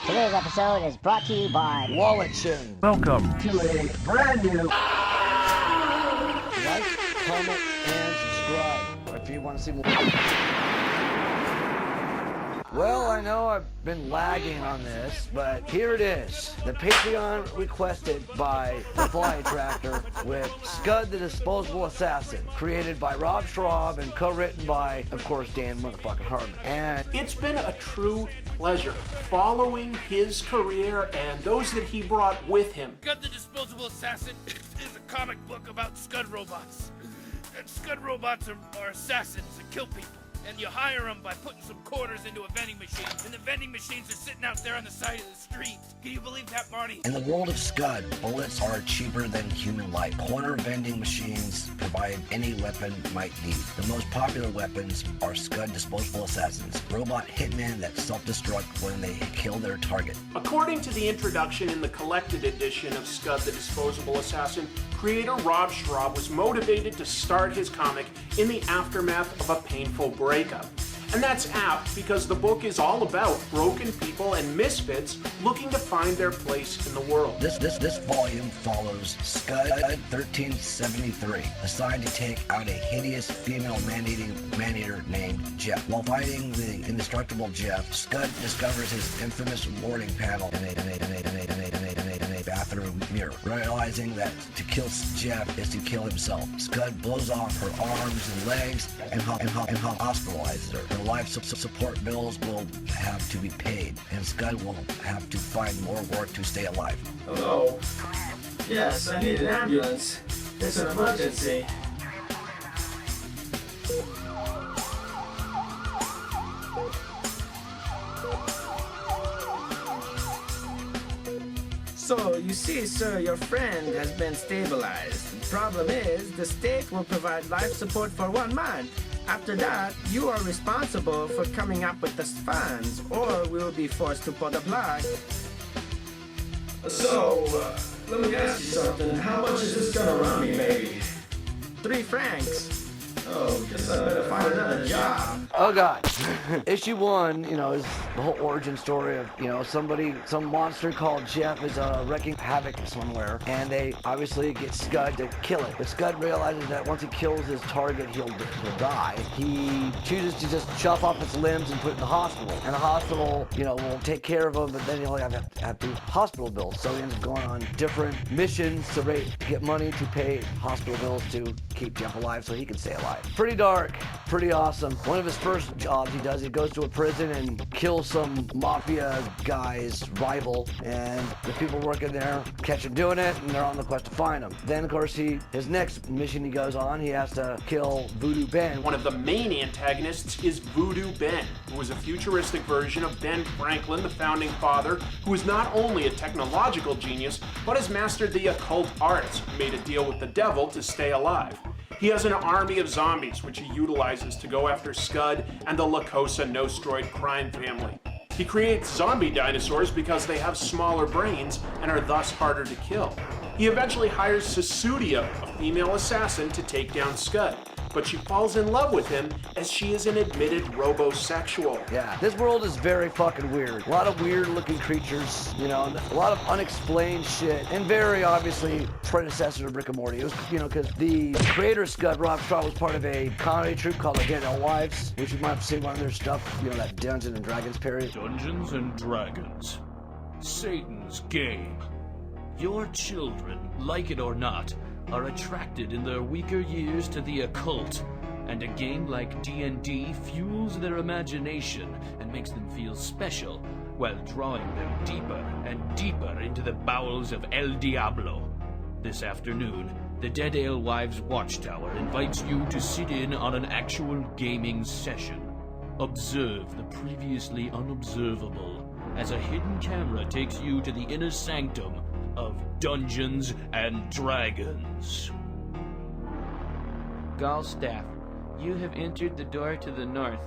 Today's episode is brought to you by WHOLE SHEBANG. Welcome to a brand new Like, comment, and subscribe if you want to see more. Well, I know I've been lagging on this, but here it is. The Patreon requested by the Fly Tractor with Scud the Disposable Assassin, created by Rob Schraub and co-written by, of course, Dan motherfucking Harmon. And it's been a true pleasure following his career and those that he brought with him. Scud the Disposable Assassin is a comic book about Scud robots. And Scud robots are assassins that kill people. And you hire them by putting some quarters into a vending machine. And the vending machines are sitting out there on the side of the street. Can you believe that, Marty? In the world of Scud, bullets are cheaper than human life. Corner vending machines provide any weapon you might need. The most popular weapons are Scud Disposable Assassins, robot hitmen that self-destruct when they kill their target. According to the introduction in the collected edition of Scud the Disposable Assassin, creator Rob Schraub was motivated to start his comic in the aftermath of a painful breakup. And that's apt because the book is all about broken people and misfits looking to find their place in the world. This volume follows Scud 1373, assigned to take out a hideous female man-eater named Jeff. While fighting the indestructible Jeff, Scud discovers his infamous warning panel in a bathroom mirror, realizing that to kill Jeff is to kill himself. Scud blows off her arms and legs and hospitalizes her. Her life support bills will have to be paid, and Scud will have to find more work to stay alive. Hello. Yes, I need an ambulance. It's an emergency. So, you see, sir, your friend has been stabilized. The problem is, the state will provide life support for 1 month. After that, you are responsible for coming up with the funds, or we will be forced to pull the plug. So, let me ask you something. How much is this gonna run me, maybe? 3 francs. Oh, guess I better find another job. oh god. Issue 1, is the whole origin story of, some monster called Jeff is wreaking havoc somewhere, and they obviously get Scud to kill it. But Scud realizes that once he kills his target, he'll die. He chooses to just chop off its limbs and put it in the hospital. And the hospital, will take care of him, but then he'll have to hospital bills. So he ends up going on different missions to get money to pay hospital bills to keep Jeff alive so he can stay alive. Pretty dark, pretty awesome. One of his first jobs he goes to a prison and kills some mafia guy's rival, and the people working there catch him doing it, and they're on the quest to find him. Then, of course, his next mission he goes on, he has to kill Voodoo Ben. One of the main antagonists is Voodoo Ben, who is a futuristic version of Ben Franklin, the founding father, who is not only a technological genius, but has mastered the occult arts, made a deal with the devil to stay alive. He has an army of zombies, which he utilizes to go after Scud and the La Cosa Nostroid crime family. He creates zombie dinosaurs because they have smaller brains and are thus harder to kill. He eventually hires Susudia, a female assassin, to take down Scud, but she falls in love with him as she is an admitted robosexual. Yeah, this world is very fucking weird. A lot of weird looking creatures, a lot of unexplained shit, and very obviously predecessor to Rick and Morty. It was, because the creator of Scud, Rob Schraub, was part of a comedy troupe called the Dead Wives, which you might have seen one of their stuff, that Dungeons and Dragons period. Dungeons and Dragons. Satan's game. Your children, like it or not, are attracted in their weaker years to the occult, and a game like D&D fuels their imagination and makes them feel special, while drawing them deeper and deeper into the bowels of El Diablo. This afternoon, the Dead Alewives Watchtower invites you to sit in on an actual gaming session. Observe the previously unobservable as a hidden camera takes you to the inner sanctum of Dungeons and Dragons. Gallstaff, you have entered the door to the north.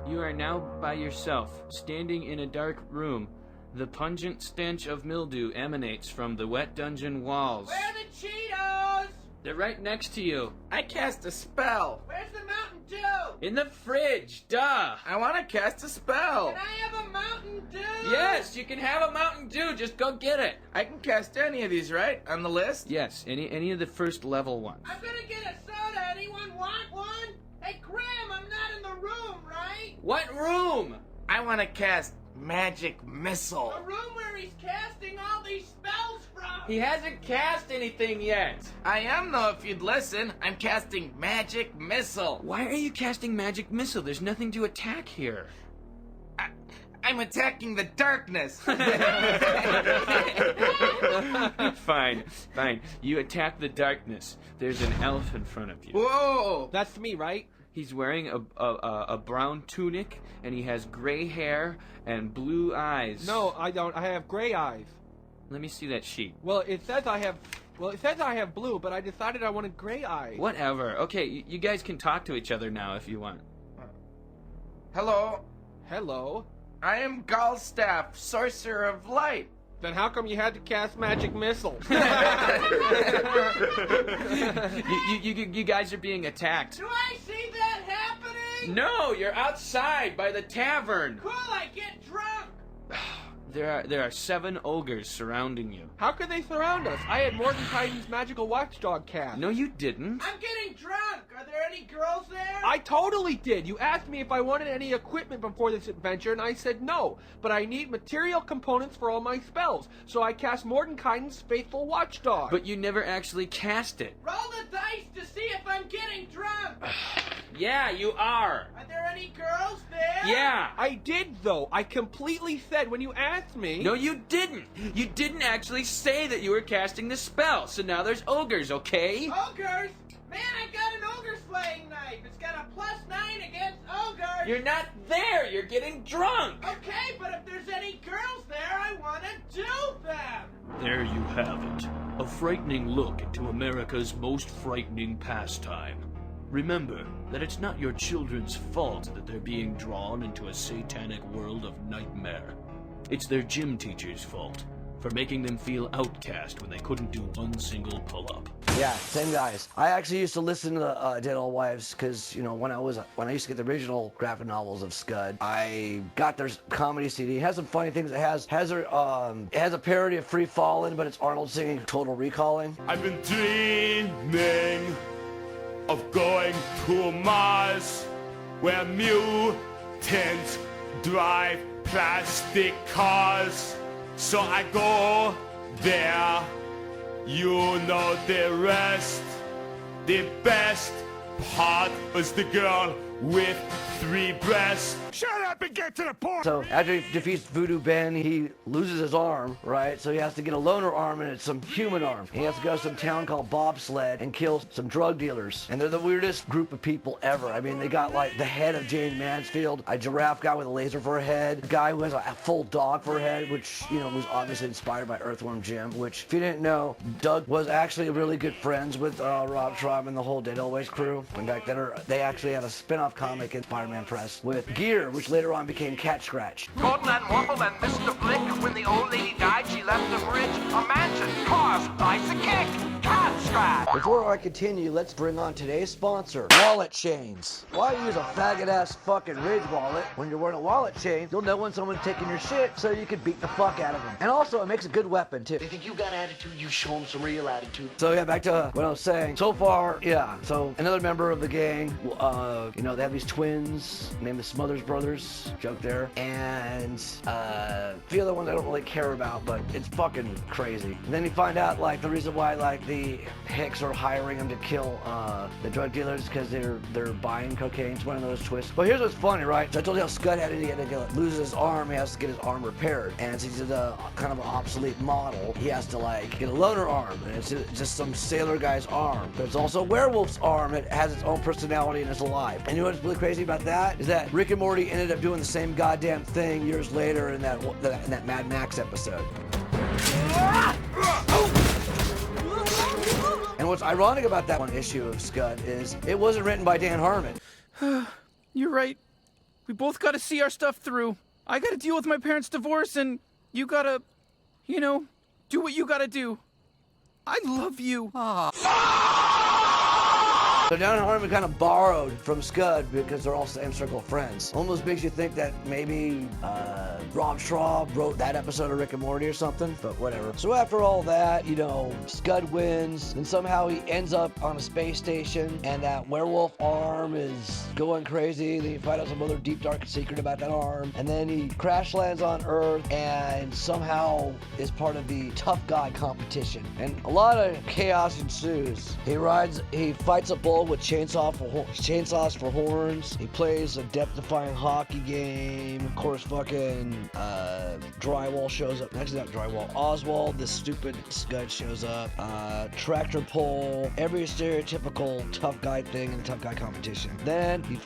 You are now by yourself, standing in a dark room. The pungent stench of mildew emanates from the wet dungeon walls. Where are the Cheetos? They're right next to you. I cast a spell. Where's the Mountain Dew? In the fridge, duh! I want to cast a spell. Can I have a Mountain Dew? Yes, you can have a Mountain Dew. Just go get it. I can cast any of these, right? On the list? Yes, any of the first level ones. I'm gonna get a soda. Anyone want one? Hey, Graham, I'm not in the room, right? What room? I want to cast Magic Missile. The room where he's casting all these spells from. He hasn't cast anything yet. I am, though, if you'd listen. I'm casting Magic Missile. Why are you casting Magic Missile? There's nothing to attack here. I'm attacking the darkness. Fine. You attack the darkness. There's an elf in front of you. Whoa! That's me, right? He's wearing a brown tunic, and he has gray hair and blue eyes. No, I don't. I have gray eyes. Let me see that sheet. Well, it says I have blue, but I decided I wanted gray eyes. Whatever. Okay, you guys can talk to each other now if you want. Hello. Hello. I am Gallstaff, Sorcerer of Light. Then how come you had to cast Magic Missile? You guys are being attacked. Do I see that happening? No, you're outside by the tavern. Cool, I get drunk. There are 7 ogres surrounding you. How could they surround us? I had Mordenkainen's magical watchdog cast. No, you didn't. I'm getting drunk. Are there any girls there? I totally did. You asked me if I wanted any equipment before this adventure, and I said no. But I need material components for all my spells, so I cast Mordenkainen's faithful watchdog. But you never actually cast it. Roll the dice to see if I'm getting drunk. Yeah, you are. Are there any girls there? Yeah. I did, though. I completely said when you asked me. No, you didn't. You didn't actually say that you were casting the spell, so now there's ogres, okay? Ogres? Man, I got an ogre slaying knife. It's got a +9 against ogres. You're not there. You're getting drunk. Okay, but if there's any girls there, I want to do them. There you have it. A frightening look into America's most frightening pastime. Remember that it's not your children's fault that they're being drawn into a satanic world of nightmare. It's their gym teacher's fault for making them feel outcast when they couldn't do one single pull-up. Yeah, same guys. I actually used to listen to Dead Old Wives because, you know, when I used to get the original graphic novels of Scud, I got their comedy CD. It has some funny things. It has a parody of Free Fallin', but it's Arnold singing Total Recalling. I've been dreaming of going to Mars, where mutants drive plastic cars. So I go there, you know the rest. The best part was the girl with 3 breasts. Shut up and get to the point! So after he defeats Voodoo Ben, he loses his arm, right? So he has to get a loaner arm, and it's some human arm. He has to go to some town called Bobsled and kill some drug dealers. And they're the weirdest group of people ever. I mean, they got like the head of Jane Mansfield, a giraffe guy with a laser for a head, a guy who has a full dog for a head, which, you know, was obviously inspired by Earthworm Jim, which, if you didn't know, Doug was actually really good friends with Rob Schraub and the whole Dead Always crew. In fact, they actually had a spin-off comic in Spider-Man Press with Gear, which later on became Cat Scratch. Gordon and Waffle and Mr. Blick. When the old lady died, she left them rich. A mansion, cars, ice a kick. Cat Scratch. Before I continue, let's bring on today's sponsor, Wallet Chains. Why use a faggot-ass fucking Ridge wallet? When you're wearing a wallet chain, you'll know when someone's taking your shit, so you can beat the fuck out of them. And also, it makes a good weapon, too. They think you got attitude, you show them some real attitude. So yeah, back to what I was saying. So far, yeah, so another member of the gang, you know, they have these twins named the Smothers Brothers, joke there, and a few other ones I don't really care about, but it's fucking crazy. And then you find out, like, the reason why, like, the Hicks are hiring them to kill the drug dealers because they're buying cocaine. It's one of those twists. But here's what's funny, right? So I told you how Scud had to lose his arm. He has to get his arm repaired, and since he's a kind of an obsolete model, he has to like get a loaner arm, and it's just some sailor guy's arm. But it's also a werewolf's arm. It has its own personality and is alive. And you know what's really crazy about that is that Rick and Morty ended up doing the same goddamn thing years later in that Mad Max episode. And what's ironic about that one issue of Scud is it wasn't written by Dan Harmon. You're right. We both gotta see our stuff through. I gotta deal with my parents' divorce, and you gotta, you know, do what you gotta do. I love you. So Down and Harmon kind of borrowed from Scud because they're all same circle of friends. Almost makes you think that maybe Rob Schraub wrote that episode of Rick and Morty or something, but whatever. So after all that, you know, Scud wins, and somehow he ends up on a space station, and that werewolf arm is going crazy. Then you find out some other deep dark secret about that arm, and then he crash lands on Earth and somehow is part of the tough guy competition. And a lot of chaos ensues. He fights a bull with chainsaws for horns. He plays a death-defying hockey game. Of course, fucking Drywall shows up. Actually, not Drywall. Oswald, this stupid Scud, shows up. Tractor pull. Every stereotypical tough guy thing in the tough guy competition. Then he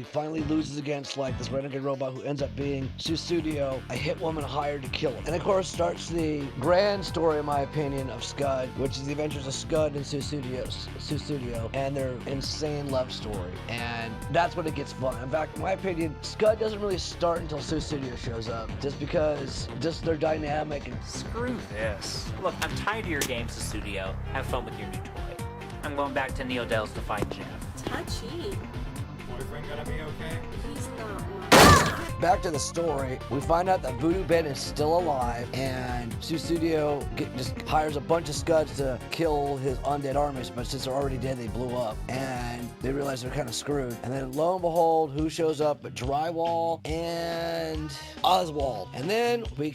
finally loses against like this renegade robot who ends up being Susudio, a hit woman hired to kill him. And of course, starts the grand story, in my opinion, of Scud, which is the adventures of Scud and Susudio and their insane love story. And that's when it gets fun. In fact, in my opinion, Scud doesn't really start until Susudio shows up, just because their dynamic. And screw this. Look, I'm tired of your games, Susudio. Have fun with your new toy. I'm going back to Neodell's to find Jeff. Touchy. Boyfriend gonna be okay? He's not. Back to the story, we find out that Voodoo Ben is still alive, and Susudio just hires a bunch of Scuds to kill his undead armies, but since they're already dead, they blew up, and they realize they're kind of screwed. And then lo and behold, who shows up but Drywall and Oswald. And then we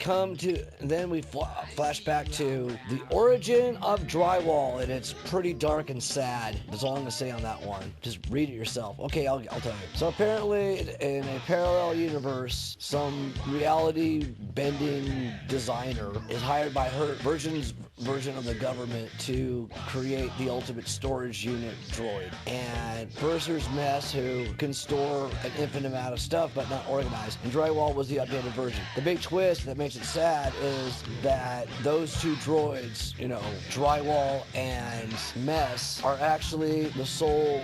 flash back to the origin of Drywall, and it's pretty dark and sad. That's all I'm gonna say on that one. Just read it yourself. Okay, I'll tell you. So apparently, in a parallel universe, some reality bending designer is hired by her version of the government to create the ultimate storage unit droid. And first there's Mess, who can store an infinite amount of stuff but not organized, and Drywall was the updated version. The big twist that makes it sad is that those two droids, Drywall and Mess, are actually the soul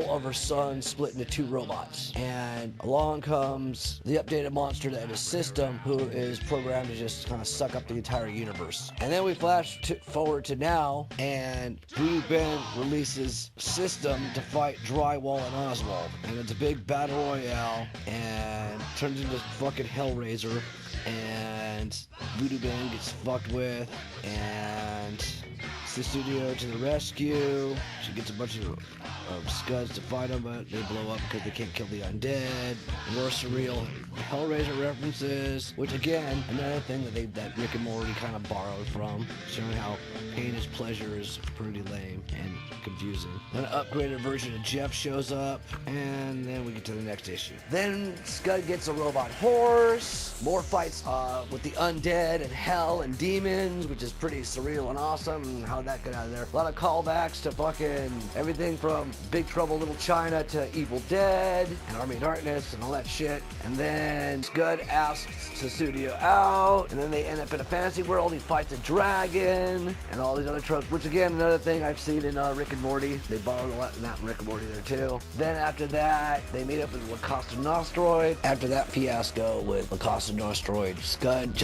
of her son split into two robots. And along comes the updated monster that is System, who is programmed to just kind of suck up the entire universe. And then we flash forward to now, and Voodoo Ben releases System to fight Drywall and Oswald. And it's a big battle royale, and turns into fucking Hellraiser, and Voodoo Ben gets fucked with, and Susudio to the rescue. She gets a bunch of Scuds to fight them, but they blow up because they can't kill the undead. More surreal Hellraiser references, which again, another thing that Rick and Morty kind of borrowed from, showing how pain is pleasure is pretty lame and confusing. Then an upgraded version of Jeff shows up, and then we get to the next issue. Then Scud gets a robot horse, more fights with the undead and hell and demons, which is pretty surreal and awesome, and how that got out of there. A lot of callbacks to fucking everything from Big Trouble Little China to Evil Dead and Army of Darkness and all that shit. And then Scud asks Susudio out, and then they end up in a fantasy world. He fights a dragon and all these other tropes, which again, another thing I've seen in Rick and Morty. They borrowed a lot in that Rick and Morty there too. Then after that, they meet up with Lacoste Nostroid. After that fiasco with Lacoste Nostroid, Scud and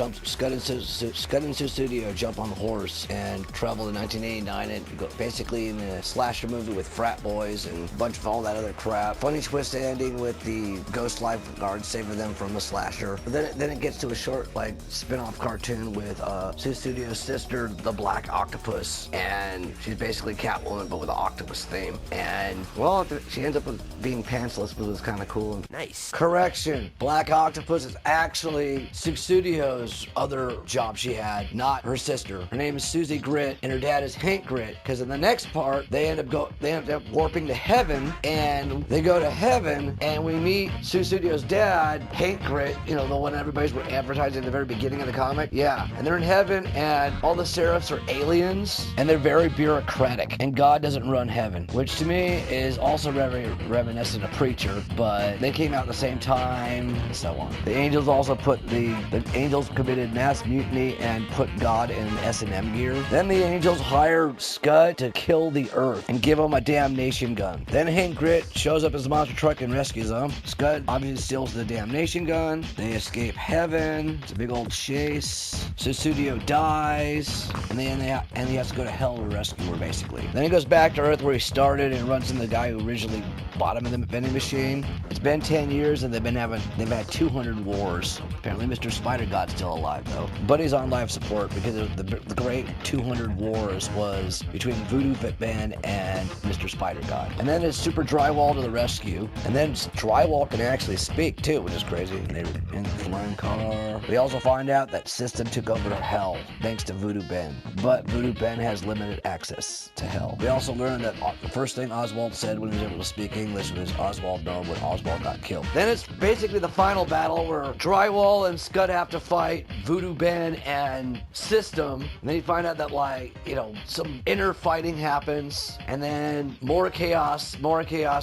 Susudio jump on the horse and travel to 1989 and go basically in a slasher movie with frat boys and a bunch of all that other crap. Funny twist ending with the ghost lifeguard saving them from the slasher. But then it gets to a short spin-off cartoon with Susudio's sister, the Black Octopus, and she's basically Catwoman but with an octopus theme. And well, she ends up being pantsless, but it was kind of cool. Nice. Correction: Black Octopus is actually Susudio's other job she had, not her sister. Her name is Susie Grit, and her dad is Hank Grit. Because in the next part, they end up warping to heaven, and they go to heaven, and we meet Susudio's dad, Hank Grit, the one everybody's advertising at the very beginning of the comic. Yeah, and they're in heaven, and all the seraphs are aliens, and they're very bureaucratic, and God doesn't run heaven, which to me is also very reminiscent of Preacher, but they came out at the same time, and so on. The angels also the angels committed mass mutiny and put God in S&M gear. Then the angels hired Scud to kill the earth and give him a damnation damnation gun. Then Hank Grit shows up as a monster truck and rescues them. Scud obviously steals the damnation gun. They escape heaven. It's a big old chase. Susudio dies, and then he has to go to hell to rescue her, basically. Then he goes back to Earth where he started and runs into the guy who originally bought him in the vending machine. It's been 10 years and they've had 200 wars. Apparently Mr. Spider God's still alive though, but he's on life support because the great 200 wars was between Voodoo Ben and Mr. Spider God. And then it's Super Drywall to the rescue, and then Drywall can actually speak too, which is crazy. And they're in the flying car. We also find out that System took over Hell thanks to Voodoo Ben, but Voodoo Ben has limited access to Hell. We also learned that the first thing Oswald said when he was able to speak English was Oswald no when Oswald got killed. Then it's basically the final battle where Drywall and Scud have to fight Voodoo Ben and System. And then you find out that, like, you know, some inner fighting happens, and then more chaos,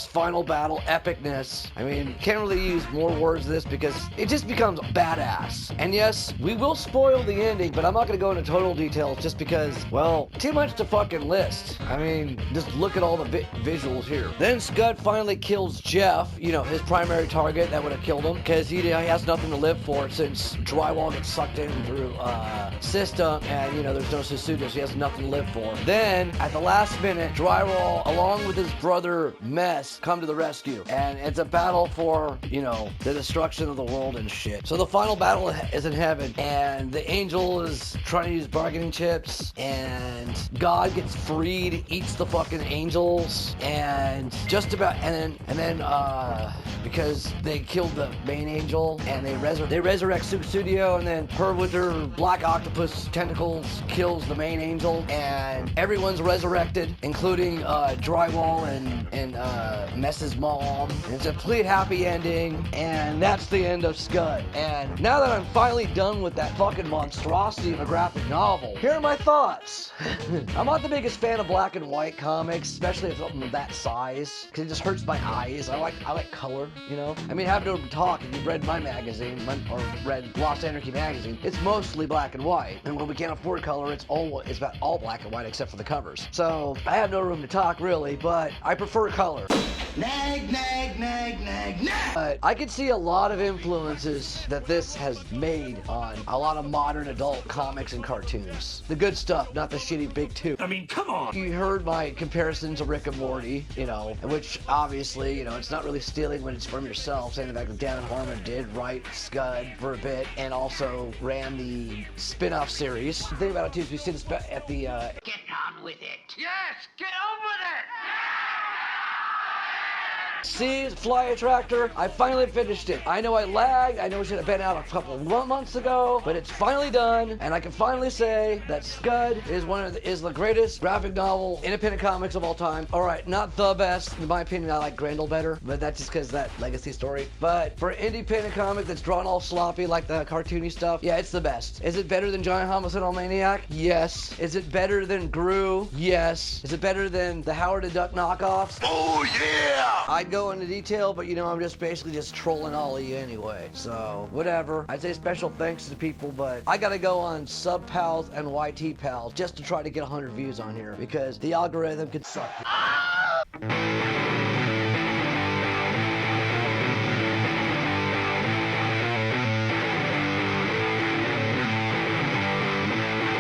final battle, epicness. I mean, can't really use more words of this because it just becomes badass. And yes, we will spoil the ending, but I'm not going to go into total details just because, well, too much to fucking list. I mean, just look at all the visuals here. Then Scud finally kills Jeff, you know, his primary target that would have killed him, because he has nothing to live for since Drywall gets sucked in through System, and, you know, there's no Susudio, so he has nothing to live for. Then, at the last minute, Drywall, along with his brother Mess, come to the rescue, and it's a battle for, you know, the destruction of the world and shit. So the final battle is in heaven, and the angel is trying to use bargaining chips, and God gets freed, eats the fucking angels, and just about, and then because they killed the main angel, and they resurrect Susudio, and then her with her black octopus tentacles kills the main angel, and everyone's resurrected, including Drywall and Mess's mom. And it's a complete happy ending, and that's the end of Scud. And now that I'm finally done with that fucking monstrosity of a graphic novel, here are my thoughts. I'm not the biggest fan of black and white comics, especially if something that size, because it just hurts my eyes. I like color, you know? I mean, have no talk, if you've read my magazine, or read Lost Anarchy magazine, it's mostly black and white. And when we can't afford color, it's about all black and white except for the covers. So, I have no room to talk, really, but I prefer color. Nag, nag, nag, nag, nag! But I could see a lot of influences that this has made on a lot of modern adult comics and cartoons. The good stuff, not the shitty big two. I mean, come on! You heard my comparison to Rick and Morty, you know, which obviously, you know, it's not really stealing when it's from yourself, saying the fact that Dan Harmon did write Scud for a bit and also ran the spin-off series. The thing about it too is we see this at the Get on with it. Yes, get on with it. See, Fly Attractor, I finally finished it. I know I lagged, I know it should have been out a couple of months ago, but it's finally done, and I can finally say that Scud is is the greatest graphic novel, independent comics of all time. Alright, not the best. In my opinion, I like Grendel better, but that's just because that legacy story. But for independent comic that's drawn all sloppy like the cartoony stuff, yeah, it's the best. Is it better than Giant Homicidal Maniac? Yes. Is it better than Gru? Yes. Is it better than the Howard the Duck knockoffs? Oh yeah! I'd go into detail, but you know, I'm just basically just trolling all of you anyway. So, whatever. I'd say special thanks to people, but I gotta go on Sub Pals and YT Pals just to try to get 100 views on here because the algorithm could suck.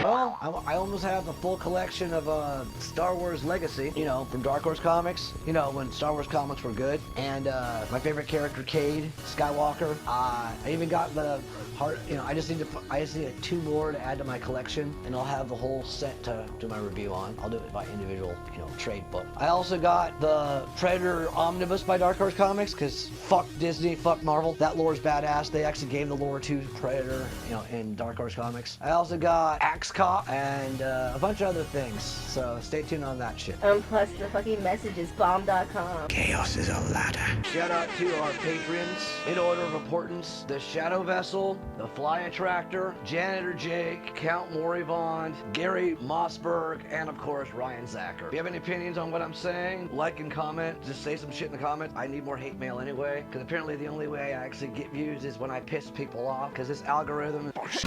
Well, I almost have the full collection of Star Wars Legacy, you know, from Dark Horse Comics, you know, when Star Wars comics were good. And my favorite character, Cade Skywalker. I even got the heart, you know, I just need 2 more to add to my collection, and I'll have the whole set to do my review on. I'll do it by individual, you know, trade book. I also got the Predator Omnibus by Dark Horse Comics, because fuck Disney, fuck Marvel. That lore's badass. They actually gave the lore to Predator, you know, in Dark Horse Comics. I also got Axe Cop and a bunch of other things, so stay tuned on that shit. Plus the fucking message is bomb.com. Chaos is a ladder. Shout out to our patrons, in order of importance, the Shadow Vessel, the Fly Attractor, Janitor Jake, Count Moribond, Gary Mossberg, and of course Ryan Zacher. If you have any opinions on what I'm saying, like and comment. Just say some shit in the comments. I need more hate mail anyway, because apparently the only way I actually get views is when I piss people off, because this algorithm is